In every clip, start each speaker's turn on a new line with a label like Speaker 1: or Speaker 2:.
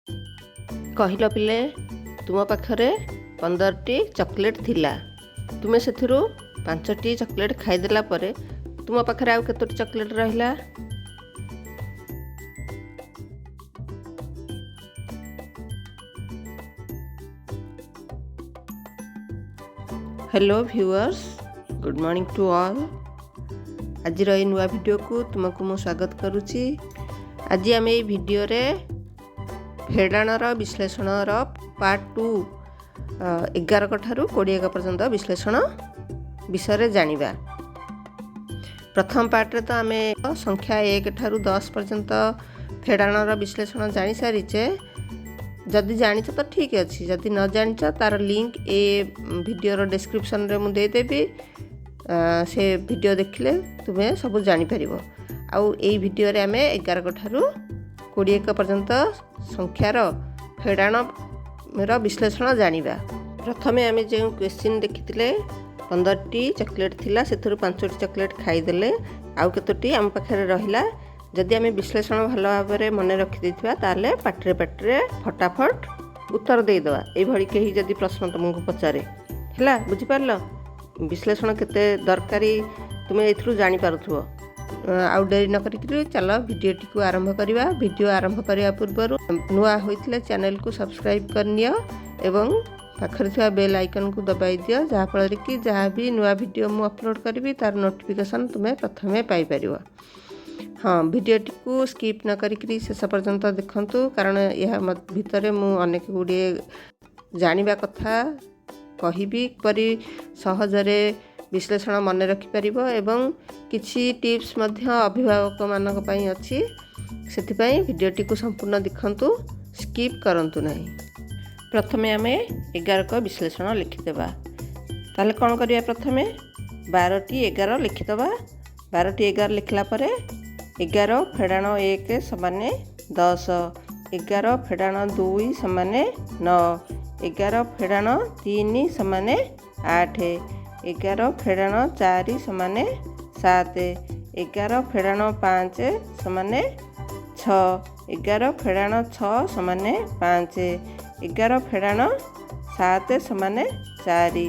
Speaker 1: କହିଲ ପିଲେ, ତୁମ ପାଖରେ 15ଟି ଚକୋଲେଟ୍ ଥିଲା। ତୁମେ ସେଥିରୁ 5ଟି ଚକୋଲେଟ୍ ଖାଇଦେଲା ପରେ ତୁମ ପାଖରେ ଆଉ କେତୋଟି ଚକୋଲେଟ୍ ରହିଲା? Hello viewers, good morning to all. आज ये नुआ वीडियो को तुमको मु स्वागत करुच्ची। आज आम ये वीडियो रे फेडाणर विश्लेषणर पार्ट 2 11 ठारू 20 पर्यंत विश्लेषण विषय जानिबा। प्रथम पार्ट रे तो आम संख्या 1 ठारू 10 पर्यंत फेडाणर विश्लेषण जानी सारीचे। जदि जानिच तो ठीक अच्छे, जदि न जानिच तार लिंक ए वीडियो डिस्क्रिप्शन रे मुझे देदेवी। से वीडियो देखिले तुम्हें सब जापर। आउ ये वीडियो रे आम 11 ठारू 20 पर्यंत संख्यार फेडाण विश्लेषण जानिबा। प्रथमे आम जो क्वेश्चन देखी 15टी चॉकलेट थिला, से 5टी चॉकलेट खाईदेले, आउ केतोटी आम पाखे रहिला। जदि आम विश्लेषण भल भाव में मन रखी ताले पाटे पाटे फटाफट उत्तर देदेवा। ये कहीं जदि प्रश्न तुमको पचारे है, बुझीपार विश्लेषण केते दरकारी तुम्हें ए जानीपारुथ्व। आउ डेरी न करी चल वीडियोटी को आरंभ करवा। वीडियो आरंभ करने पूर्व नुआ होइथिले चैनल को सब्सक्राइब करनियो एवं पाखरे थिबा बेल आइकन को दबाई दियो, जहाँफल कि जहाँ भी नुआ वीडियो मु अपलोड करी तार नोटिफिकेशन तुम्हें प्रथमे पाई परिबो। हाँ, वीडियोटी को स्किप न करी शेष पर्यंत देखंतु, कारण यह भितर मु अनेक गुड़े जानिबा कथा कहिबी परि सहजरे विश्लेषण मन रखिपर एवं किछि टिप्स मध्य अभिभावक मानक पई अछि। सेथिपई वीडियोटी को संपूर्ण देखंतु, स्किप करंतु नहीं। प्रथमे आमे 11 को विश्लेषण लिखिदेबा। ताले कोन करिया? प्रथमे 12टी 11 लिखिदेबा। 12टी 11 लिखला परे 11 फेडाण 1 समाने 10, 11 फेडाण 2 समाने 9, 11 फेडाण 3 समाने 8, 11 फेडाण 4 समाने 7, 11 फेडाण 5 समाने 6, 11 फेडाण 6 समाने 5, 11 फेडाण 7 समाने 4,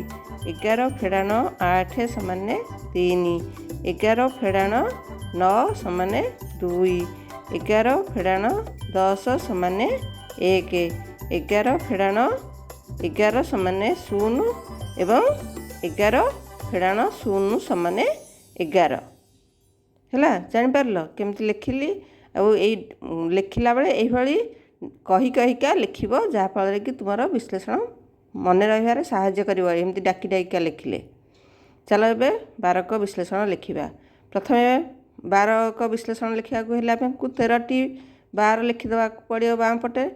Speaker 1: 11 फेडाण 8 समाने 3, 11 फेडाण 9 समाने 2, 11 फेडाण 10 समाने 1, 11 फेडाण 11 समाने 0 एवं 11 फेडाण 0 समाने 11 है। जापर केमती लिखिली। लिखला बेले यही कही कहीका लिखब, जहाँफल कि तुम विश्लेषण मन रही साहाय्य कर। एमती डाकी डाकिका लिखिले। चलो ए 12 को विश्लेषण लिखा। प्रथमे 12 को विश्लेषण लिखा 13टी 12 लिखिदेवा पड़ो बाम पटे।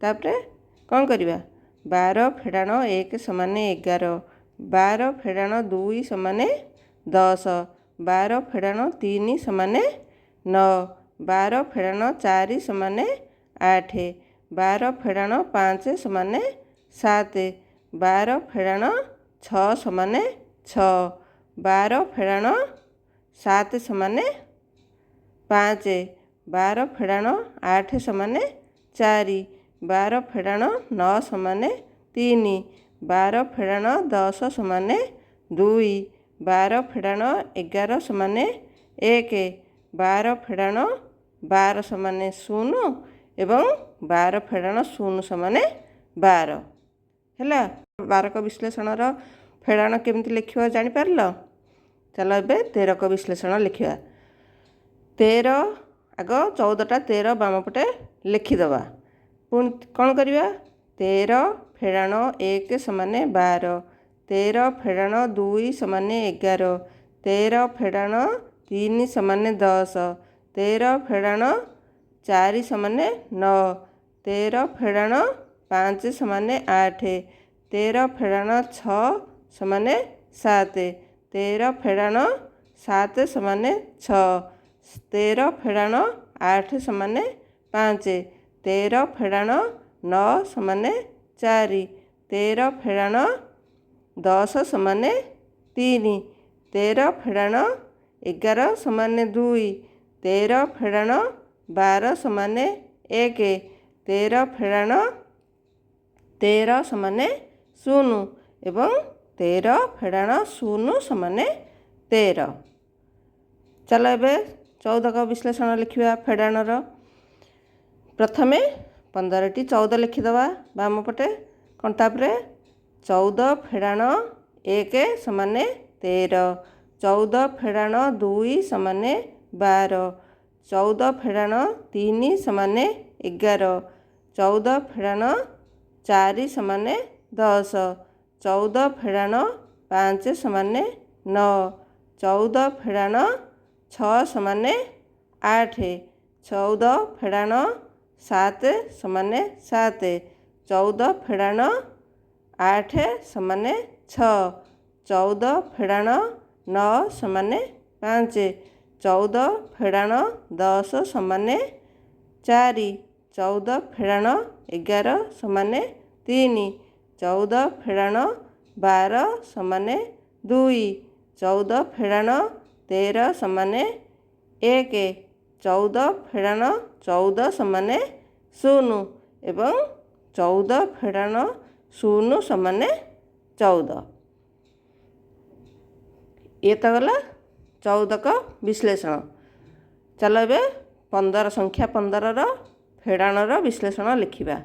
Speaker 1: तापर कौन करवा? 12 फेडाण 1 समाने 11, 12 फेडाण 2 समाने 10, 12 फेडाण 3 समाने 9, 12 फेडाण 4 समाने 8, 12 फेडाण 5 समाने 7, 12 फेडाण 6 समाने 6, 12 फेडाण 7 समाने 5, 12 फेडाण 8 समाने 4, 12 फेडाण 9 समाने 3, 12 फेडाण 10 समाने 2, 12 फेडाण 11 समाने 1, 12 फेडाण 12 समाने 0 एवं 12 फेडाण 0 समाने 12 है। 12 को विश्लेषणर फेडाण केमती लिखिबा जानिपार। चलो ए 13 को विश्लेषण लिखा। 13 आग 14टा 13 बाम पटे लिखिदेवा। पुणी कौन करवा? 13 फेडाण 1 समाने 12, 13 फेडाण 2 समाने 11, 13 फेडाण 3 समाने 10, 13 फेडाण 4 समाने 9, 13 फेडाण 5 समाने 8, 13 फेडाण 6 समाने 7, 13 फेडाण 7 समाने 6, 13 फेडाण 8 समाने 5, 13 फेडाण 9 समाने 4, 13 फेडाण 10 समाने 3, 13 फेडाण 11 समाने 2, 13 फेडाण 12 समाने 1, 13 ଫେଡ଼ାଣ 13 ସମାନେ 0 ଏବଂ 13 ଫେଡ଼ାଣ 0 ସମାନେ 13। ଚାଲ ଏବେ 14କ ବିଶ୍ଳେଷଣ ଲେଖିବା ଫେଡ଼ାଣର। ପ୍ରଥମେ 15ଟି 14 ଲେଖିଦେବା ବାମ ପଟେ କଣ୍ଟାପରେ। 14 ଫେଡ଼ାଣ 1 ସମାନେ 13, 14 ଫେଡ଼ାଣ 2 ସମାନେ 12, 14 ଫେଡ଼ାଣ 3 ସମାନେ 11, 14 ଫେଡ଼ାଣ 4 ସମାନେ 10, 14 ଫେଡ଼ାଣ 5 ସମାନେ 9, 14 ଫେଡ଼ାଣ 6 ସମାନେ 8, 14 ଫେଡ଼ାଣ 7 ସମାନେ 7, 14 ଫେଡ଼ାଣ 8 ସମାନେ 6, 14 ଫେଡ଼ାଣ 9 ସମାନେ 5, 14 ଫେଡ଼ାଣ 10 ସମାନେ 4, 14 ଫେଡ଼ାଣ 11 ସମାନେ 3, 14 ଫେଡ଼ାଣ 12 ସମାନେ 2, 14 ଫେଡ଼ାଣ 13 ସମାନେ 1, 14 ଫେଡ଼ାଣ 14 ସମାନେ 0 ଏବଂ 14 ଫେଡ଼ାଣ 0 ସମାନେ 14। ଇଏ ତ ଗଲା 14କ ବିଶ୍ଳେଷଣ। ଚାଲ ଏବେ 15 ସଂଖ୍ୟା 15ର ଫେଡ଼ାଣର ବିଶ୍ଳେଷଣ ଲେଖିବା।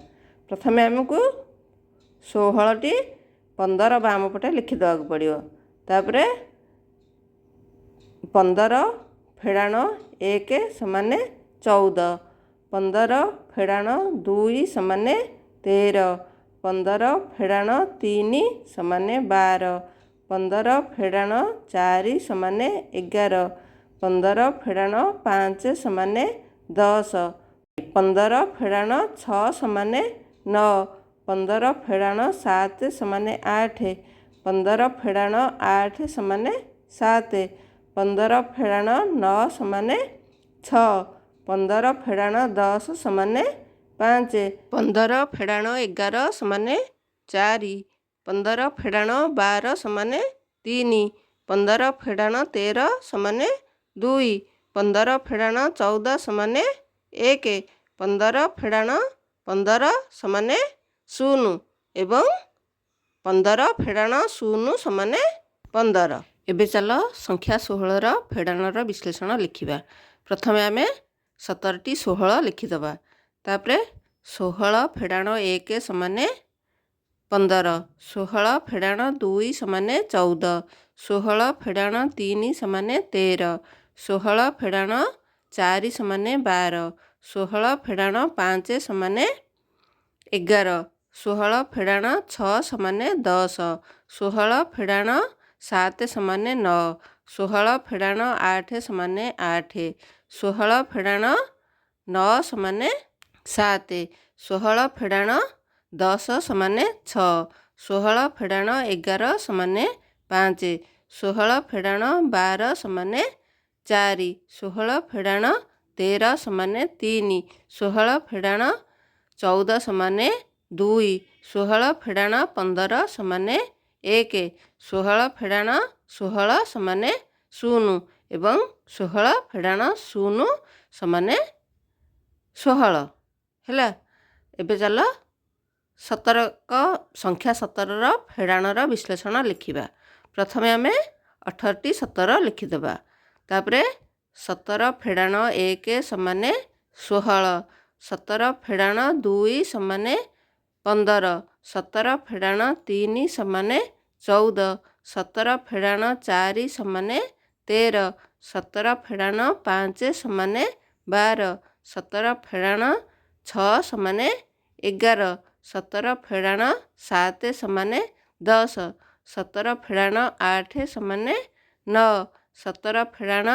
Speaker 1: ପ୍ରଥମେ ଆମକୁ 16ଟି 15 ବାମ ପଟେ ଲେଖିଦେବାକୁ ପଡ଼ିବ। ତାପରେ 15 ଫେଡ଼ାଣ 1 ସମାନେ 14, 15 ଫେଡ଼ାଣ 2 ସମାନେ 13, 15 ଫେଡ଼ାଣ 3 ସମାନେ 12, 15 ଫେଡ଼ାଣ 4 ସମାନେ 11, 15 ଫେଡ଼ାଣ 5 ସମାନେ 10, 15 ଫେଡ଼ାଣ 6 ସମାନେ 9, 15 ଫେଡ଼ାଣ 7 ସମାନେ 8, 15 ଫେଡ଼ାଣ 8 ସମାନେ 7, 15 ଫେଡ଼ାଣ 9 ସମାନେ 6, 15 ଫେଡ଼ାଣ 10 ସମାନେ 5, 15 ଫେଡ଼ାଣ 11 ସମାନେ 4, 15 ଫେଡ଼ାଣ 12 ସମାନେ 3, 15 ଫେଡ଼ାଣ 13 ସମାନେ 2, 15 ଫେଡ଼ାଣ 14 ସମାନେ 1, 15 ଫେଡ଼ାଣ 15 ସମାନେ 0 ଏବଂ 15 ଫେଡ଼ାଣ 0 ସମାନେ 15। ଏବେ ଚାଲ ସଂଖ୍ୟା 16ର ଫେଡ଼ାଣର ବିଶ୍ଳେଷଣ ଲେଖିବା। ପ୍ରଥମେ ଆମେ 17ଟି 16 ଲେଖିଦେବା। ତାପରେ 16 ଫେଡ଼ାଣ 1 ସମାନେ 15, 16 ଫେଡ଼ାଣ 2 ସମାନେ 14, 16 ଫେଡ଼ାଣ 3 ସମାନେ 13, 16 ଫେଡ଼ାଣ 4 ସମାନେ 12, 16 ଫେଡ଼ାଣ 5 ସମାନେ 11, 16 ଫେଡ଼ାଣ 6 ସମାନେ 10, 16 ଫେଡ଼ାଣ 7 ସମାନେ 9, 16 ଫେଡ଼ାଣ 8 ସମାନେ 8, 16 ଫେଡ଼ାଣ 9 ସମାନେ 7, 16 ଫେଡ଼ାଣ 10 ସମାନେ 6, 16 ଫେଡ଼ାଣ 11 ସମାନେ 5, 16 ଫେଡ଼ାଣ 12 ସମାନେ 4, 16 ଫେଡ଼ାଣ 13 ସମାନେ 3, 16 ଫେଡ଼ାଣ 14 ସମାନେ 2, 16 ଫେଡ଼ାଣ 15 ସମାନେ 1, 16 ଫେଡ଼ାଣ 16 ସମାନେ 0 ଏବଂ 16 ଫେଡ଼ାଣ 0 ସମାନେ 16 ହେଲା। ଏବେ ଚାଲ 17କ ସଂଖ୍ୟା 17ର ଫେଡ଼ାଣର ବିଶ୍ଳେଷଣ ଲେଖିବା। ପ୍ରଥମେ ଆମେ 18ଟି 17 ଲେଖିଦେବା। ତାପରେ 17 ଫେଡ଼ାଣ 1 ସମାନେ 16, 17 ଫେଡ଼ାଣ 2 ସମାନେ 15, 17 ଫେଡ଼ାଣ 3 ସମାନେ 14, 17 ଫେଡ଼ାଣ 4 ସମାନେ 13, 17 ଫେଡ଼ାଣ 5 ସମାନେ 12, 17 ଫେଡ଼ାଣ 6 ସମାନେ 11, 17 ଫେଡ଼ାଣ 7 ସମାନେ 10, 17 ଫେଡ଼ାଣ 8 ସମାନେ 9, 17 ଫେଡ଼ାଣ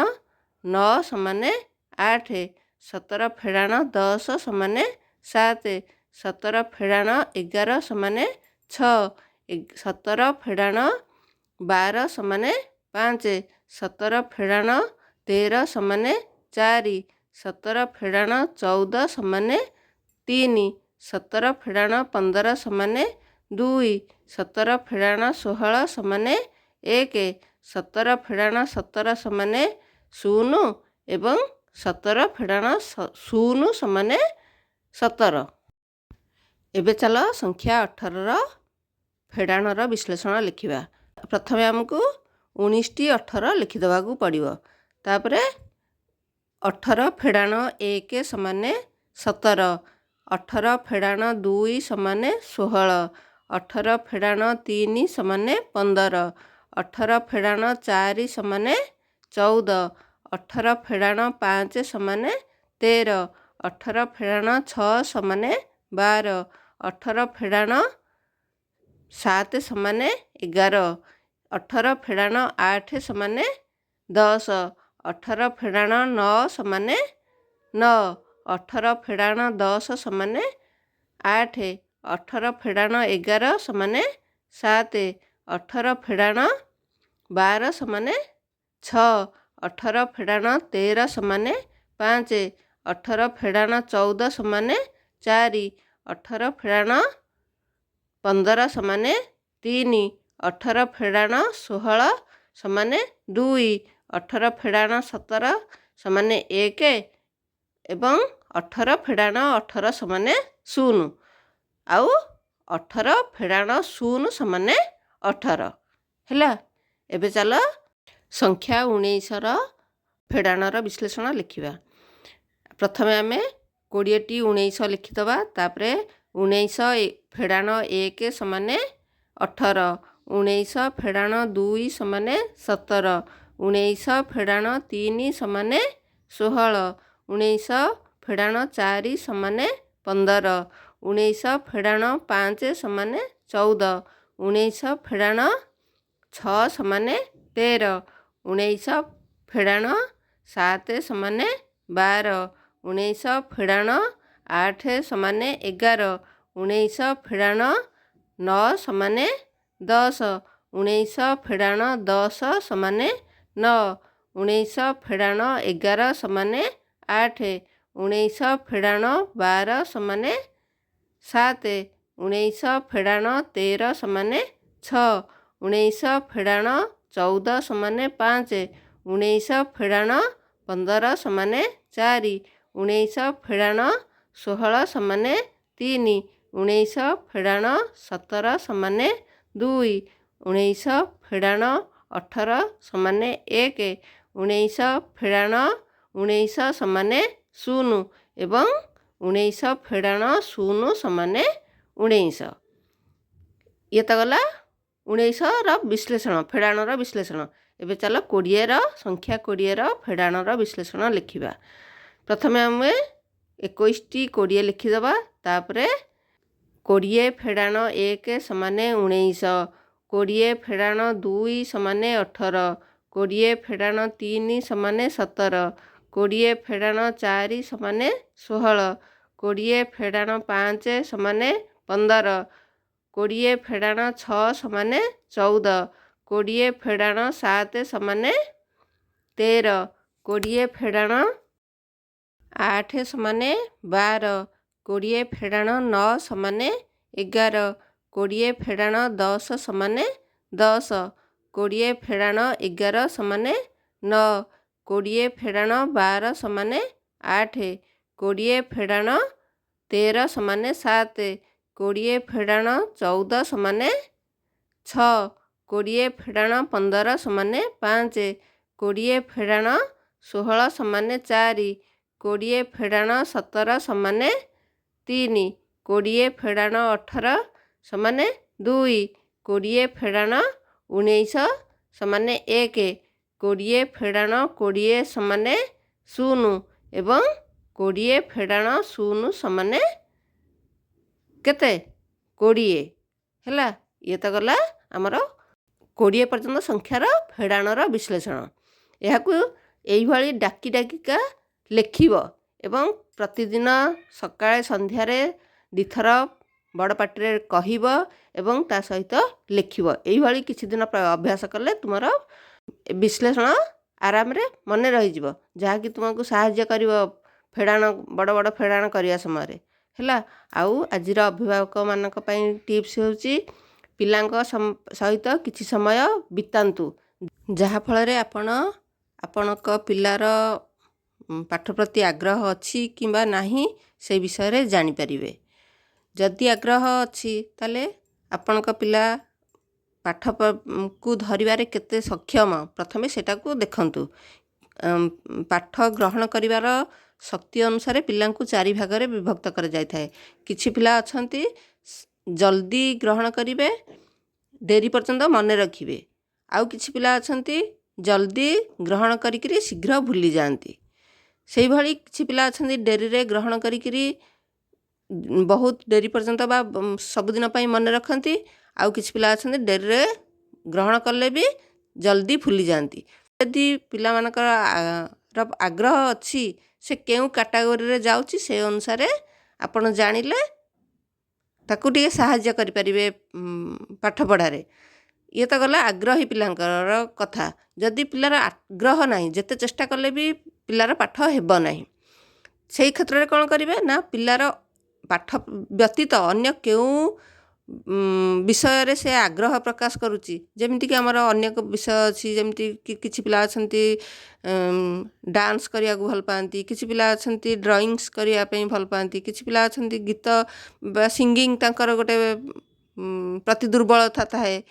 Speaker 1: 9 ସମାନେ 8, 17 ଫେଡ଼ାଣ 10 ସମାନେ 7, 17 ଫେଡ଼ାଣ 11 ସମାନେ 6, 17 ଫେଡ଼ାଣ 12 ସମାନେ 5, 17 ଫେଡ଼ାଣ 13 ସମାନେ 4, 17 ଫେଡ଼ାଣ 14 ସମାନେ 3, 17 ଫେଡ଼ାଣ 15 ସମାନେ 2, 17 ଫେଡ଼ାଣ 16 ସମାନେ 1, 17 ଫେଡ଼ାଣ 17 ସମାନେ 0 ଏବଂ 17 ଫେଡ଼ାଣ 0 ସମାନେ 17। ଏବେ ଚାଲ ସଂଖ୍ୟା 18ର ଫେଡ଼ାଣର ବିଶ୍ଳେଷଣ ଲେଖିବା। ପ୍ରଥମେ ଆମକୁ 19ଟି 18 ଲେଖିଦେବାକୁ ପଡ଼ିବ। ତାପରେ 18 ଫେଡ଼ାଣ 1 ସମାନେ 17, 18 ଫେଡ଼ାଣ 2 ସମାନେ 16, 18 ଫେଡ଼ାଣ 3 ସମାନେ 15, 18 ଫେଡ଼ାଣ 4 ସମାନେ 14, 18 ଫେଡ଼ାଣ 5 ସମାନେ 13, 18 ଫେଡ଼ାଣ 6 ସମାନେ 12, 18 ଫେଡ଼ାଣ 7 ସମାନେ 11, 18 ଫେଡ଼ାଣ 8 ସମାନେ 10, 18 ଫେଡ଼ାଣ 9 ସମାନେ 9, 18 ଫେଡ଼ାଣ 10 ସମାନେ 8, 18 ଫେଡ଼ାଣ 11 ସମାନେ 7, 18 ଫେଡ଼ାଣ 12 ସମାନେ 6, 18 ଫେଡ଼ାଣ 13 ସମାନେ 5, 18 ଫେଡ଼ାଣ 14 ସମାନେ 4, 18 ଫେଡ଼ାଣ 15 ସମାନେ 3, 18 ଫେଡ଼ାଣ 16 ସମାନେ 2, 18 ଫେଡ଼ାଣ 17 ସମାନେ 1 ଏବଂ 18 ଫେଡ଼ାଣ 18 ସମାନେ 0 ଆଉ 18 ଫେଡ଼ାଣ 0 ସମାନେ 18 ହେଲା। ଏବେ ଚାଲ ସଂଖ୍ୟା 19ର ଫେଡ଼ାଣର ବିଶ୍ଳେଷଣ ଲେଖିବା। ପ୍ରଥମେ ଆମେ 20ଟି 19 ଲେଖିଦେବା। ତାପରେ 19 ଫେଡ଼ାଣ 1 ସମାନେ 18, 19 ଫେଡ଼ାଣ 2 ସମାନେ 17, 19 ଫେଡ଼ାଣ 3 ସମାନେ 16, 19 ଫେଡ଼ାଣ 4 ସମାନେ 15, 19 ଫେଡ଼ାଣ 5 ସମାନେ 14, 19 ଫେଡ଼ାଣ 6 ସମାନେ 13, 19 ଫେଡ଼ାଣ 7 ସମାନେ 12, 19 ଫେଡ଼ାଣ 8 ସମାନେ 11, 19 ଫେଡ଼ାଣ 9 ସମାନେ 10, 19 ଫେଡ଼ାଣ 10 ସମାନେ 9, 19 ଫେଡ଼ାଣ 11 ସମାନେ 8, 19 ଫେଡ଼ାଣ 12 ସମାନେ 7, 19 ଫେଡ଼ାଣ 13 ସମାନେ 6, 19 ଫେଡ଼ାଣ 14 ସମାନେ 5, 19 ଫେଡ଼ାଣ 15 ସମାନେ 4, 19 ଫେଡ଼ାଣ 16 ସମାନେ 3, 19 ଫେଡ଼ାଣ 17 ସମାନେ 2, 19 ଫେଡ଼ାଣ 18 ସମାନେ 1, 19 ଫେଡ଼ାଣ 19 ସମାନେ 0 ଏବଂ 19 ଫେଡ଼ାଣ 0 ସମାନେ 19। ଇଏ ତ ଗଲା 19ର ବିଶ୍ଳେଷଣ, ଫେଡ଼ାଣର ବିଶ୍ଳେଷଣ। ଏବେ ଚାଲ 20ର ସଂଖ୍ୟା 20ର ଫେଡ଼ାଣର ବିଶ୍ଳେଷଣ ଲେଖିବା। ପ୍ରଥମେ ଆମେ 21ଟି 20 ଲେଖିଦେବା। ତାପରେ 20 ଫେଡ଼ାଣ 1 ସମାନେ 19, 20 ଫେଡ଼ାଣ 2 ସମାନେ 18, 20 ଫେଡ଼ାଣ 3 ସମାନେ 17, 20 ଫେଡ଼ାଣ 4 ସମାନେ 16, 20 ଫେଡ଼ାଣ 5 ସମାନେ 15, 20 ଫେଡ଼ାଣ 6 ସମାନେ 14, 20 ଫେଡ଼ାଣ 7 ସମାନେ 13, 20 ଫେଡ଼ାଣ 8 ସମାନେ 12, 20 ଫେଡ଼ାଣ 9 ସମାନେ 11, 20 ଫେଡ଼ାଣ 10 ସମାନେ 10, 20 ଫେଡ଼ାଣ 11 ସମାନେ 9, 20 ଫେଡ଼ାଣ 12 ସମାନେ 8, 20 ଫେଡ଼ାଣ 13 ସମାନେ 7, 20 ଫେଡ଼ାଣ 14 ସମାନେ 6, 20 ଫେଡ଼ାଣ 15 ସମାନେ 5, 20 ଫେଡ଼ାଣ 16 ସମାନେ 4, 20 ଫେଡ଼ାଣ 17 ସମାନେ 3, 20 ଫେଡ଼ାଣ 18 ସମାନେ 2, 20 ଫେଡ଼ାଣ 19 ସମାନେ 1, 20 ଫେଡ଼ାଣ 20 ସମାନେ 0 ଏବଂ 20 ଫେଡ଼ାଣ 0 ସମାନେ କେତେ? 20 ହେଲା। ଇଏ ତ ଗଲା ଆମର 20 ପର୍ଯ୍ୟନ୍ତ ସଂଖ୍ୟାର ଫେଡ଼ାଣର ବିଶ୍ଳେଷଣ। ଏହାକୁ ଏଇଭଳି ଡାକି ଡାକିକା ଲେଖିବ ଏବଂ ପ୍ରତିଦିନ ସକାଳେ ସନ୍ଧ୍ୟାରେ 2 ଥର ବଡ଼ ପାଟିରେ କହିବ ଏବଂ ତା ସହିତ ଲେଖିବ। ଏଇଭଳି କିଛି ଦିନ ଅଭ୍ୟାସ କଲେ ତୁମର ବିଶ୍ଳେଷଣ ଆରାମରେ ମନେ ରହିଯିବ, ଯାହାକି ତୁମକୁ ସାହାଯ୍ୟ କରିବ ଫେଡ଼ାଣ, ବଡ଼ ବଡ଼ ଫେଡ଼ାଣ କରିବା ସମୟରେ ହେଲା। ଆଉ ଆଜିର ଅଭିଭାବକମାନଙ୍କ ପାଇଁ ଟିପ୍ସ ହେଉଛି ପିଲାଙ୍କ ସହିତ କିଛି ସମୟ ବିତାନ୍ତୁ, ଯାହାଫଳରେ ଆପଣ ଆପଣଙ୍କ ପିଲାର ପାଠ ପ୍ରତି ଆଗ୍ରହ ଅଛି କିମ୍ବା ନାହିଁ ସେ ବିଷୟରେ ଜାଣିପାରିବେ। जदि आग्रह अच्छी ताले आपणक पिला पाठ को धरिबारे केते सक्षम प्रथमे सेटा को देखंतु। पाठ ग्रहण करिवार शक्ति अनुसार पिला को 4 भागरे विभक्त कर जाय थाए। किछि पिला अछंती जल्दी ग्रहण करिवे, डेरी पर्यंत मन रखिवे, आउ किछि पिला अछंती जल्दी ग्रहण करिकरी शीघ्र भूली जाती। सेही भली किछि पिला अछंती डेरी रे ग्रहण करिकरी बहुत डेरी पर्यंत बा सबुदिन पाई मन रखती। आउ किछि पिला अछंती डेरी रे ग्रहण कले भी जल्दी भूली जाती। यदि पिला मानकर आग्रह अच्छी से केउ कैटेगरी रे जाउची से अनुसार आपण जानिले ताकू टिके सहाय्य करि परिबे पाठ पढ़ारे। ये तो गला आग्रही पिलांकर कथा। जदि पिलार आग्रह नहीं जेते चेष्टा कले भी पिलार पाठ हेबो नहीं, सेही क्षेत्र रे कोन करिवे ना पिलार पाठ व्यतीत अन्य केउ विषय रे से आग्रह प्रकाश करूची। जेमिति कि हमर अन्य विषय अछि, जेमिति कि किछि पिला अछंती डांस करिया को भल पांती, किछि पिला अछंती ड्राइंग्स करिया पई भल पांती, किछि पिला अछंती गीत बा सिंगिंग तांकर गोटे प्रति दुर्बलता थाए।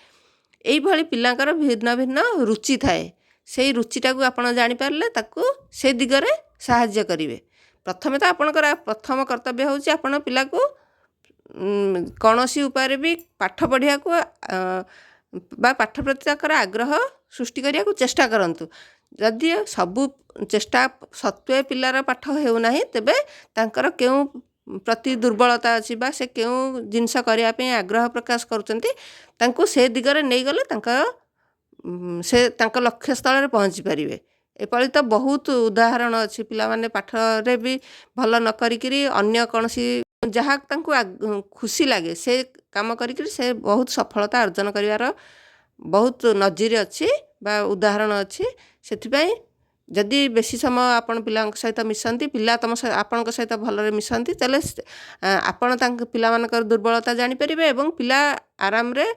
Speaker 1: एई भली पिलांकर भिन्न भिन्न रुचि थाए। सेई रुचिटा को आपण जानि पारले ताकू से दिगरे सहाय्य करिवे। प्रथमे तो आपणकर प्रथम कर्तव्य होची आपण पिला को कौनसी उपाय भी पाठ पढ़िया को बा पाठ प्रति आग्रह सृष्टि करिया को चेष्टा करंतु। जदि सबु चेष्टा सत्वे पिलार पाठ हेउ नाही तेबे तांकर केउ प्रति दुर्बलता अछि बा से केउ जिनस करिया पे आग्रह प्रकाश करूचंती, तांको से दिगरे नै गले तांकर से तांकर लक्ष्य स्थल रे पहुंची परिवे। एपଳି तो बहुत उदाहरण अच्छी। पिला माने पाठ रे भी भल न करिकरी अन्य कोनसी जहाँ तांको खुशी लगे से काम करिकरी से बहुत सफलता अर्जन करिवार बहुत नजीर अच्छी बा उदाहरण अच्छी। सेथिपाई जदि बेसी समय आपण पिला सहित मिसंती, पिला तम आपण सहित भलरे मिसंती, तले आपण तांक पिला मानकर दुर्बलता जानि परिबे एवं पिला आराम रे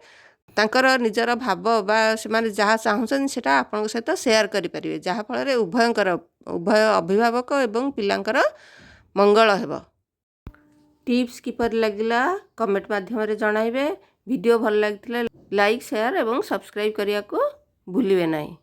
Speaker 1: तांकर निजर भाव बा से माने जहाँ चाहूछन सेटा आपण सहित शेयर करि परिबे, जहाँ फल रे उभय अभिभावक एवं पिलांकर मंगल हेबो। टिप्स किपर लगिला कमेंट माध्यम रे जणाइबे। वीडियो भल लागिथिले लाइक शेयर एवं सब्सक्राइब करिया को भूलिबे नाही।